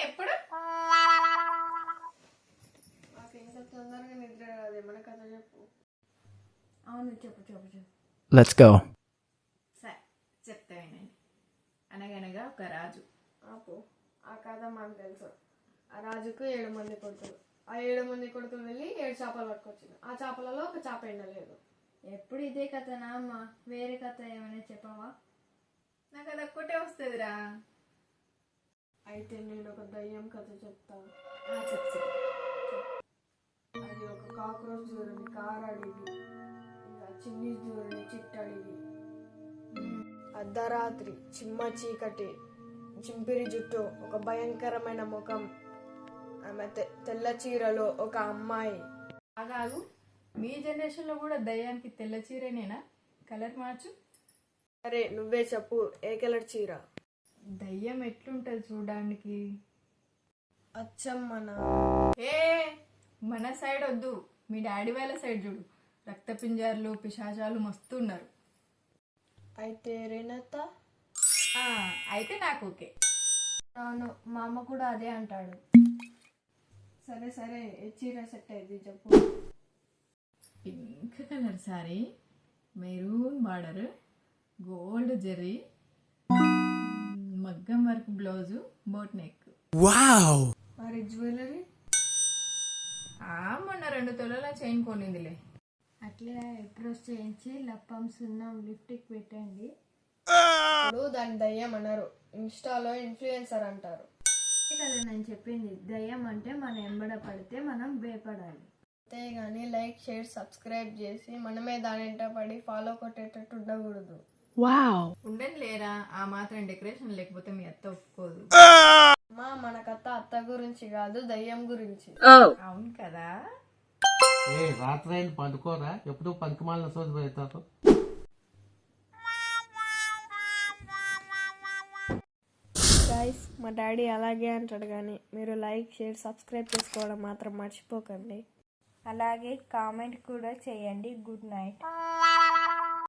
ఎప్పుడు నాకు ఇంకా తొందరగా నిద్ర రాదు. ఏమన్నా కథ చెప్పు. అవును చెప్పు చెప్పు చెప్పు. Let's go. సరే చెప్తా వినండి. అనగనగా ఒక రాజు. ఆపు. ఆ కథ మాకు తెలుసు. ఆ రాజుకు 7 మంది కొడుకులు. ఆ 7 మంది కొడుకులు వెళ్ళి 7 చేపలు పట్టుకొచ్చింది. ఆ చేపలలో ఒక చేప ఎండలేదు. ఎప్పుడు ఇదే కథనా అమ్మ? వేరే కథ ఏమైనా చెప్పవా? నాకు అది ఒక్కటే వస్తుందిరా. అయితే నేను ఒక దయ్యం కథ చెప్తాను. చెప్పు. అది ఒక కాక్రోచ్ దూరని కారడిగి, ఇంకా చిన్ని దూరని చిట్టడిగి, అర్ధరాత్రి చిమ్మ చీకటి, చింపిరి జుట్టు, ఒక భయంకరమైన ముఖం, ఆమె తెల్ల చీరలో ఒక అమ్మాయి. ఆగాగు, మీ జనరేషన్లో కూడా దయ్యానికి తెల్ల చీరనేనా? కలర్ మార్చు. సరే నువ్వే చెప్పు, ఏ కలర్ చీర? దయ్యం ఎట్లుంటుంది చూడడానికి? అచ్చం మన సైడ్ వద్దు, మీ డాడీ వాళ్ళ సైడ్ చూడు. రక్తపింజారులు పిశాచాలు మస్తు ఉన్నారు. అయితే రేనత్త? అయితే నాకు ఓకే. అవును, మా అమ్మ కూడా అదే అంటాడు. సరే సరే, ఏ చీర సెట్ అయింది చెప్పు. Pink colour sorry, maroon border, gold Jerry, మగ్గం వర్క్ బ్లౌజు, బోట్ నెక్. మరి జ్యువెలరీ? మొన్న 2 తొలల చైన్ కొనిందిలే. అట్లే ఎప్రోచ్ చేయించి లప్పం సున్నం లిప్టిక్ పెట్టండి. ఇప్పుడు దాని దయ్యం అన్నారు, ఇన్స్టాలో ఇన్ఫ్లుయెన్సర్ అంటారు కదా నేను చెప్పింది. దయ్యం అంటే మన ఎంబడ పడితే మనం భయపడాలి. అంతేగాని లైక్ షేర్ సబ్స్క్రైబ్ చేసి మనమే దాని వెంట పడి ఫాలో కొట్టేటట్టు ఉండకూడదు. ఉండండి లేరా, ఆ మాత్రం డెకరేషన్ లేకపోతే మీ అత్త ఒప్పుకోదు. మన కథ అత్త గురించి కాదు, దయ్యం గురించి. అవును కదా. రాత్రి అయిన పండుకోరా, ఎప్పుడు పంకమాలిన సోది పెడతారు. గైస్, మా డాడీ అలాగే అంటాడు, కానీ మీరు లైక్ షేర్ సబ్స్క్రైబ్ చేసుకోవడం మాత్రం మర్చిపోకండి. అలాగే కామెంట్ కూడా చేయండి. Good night.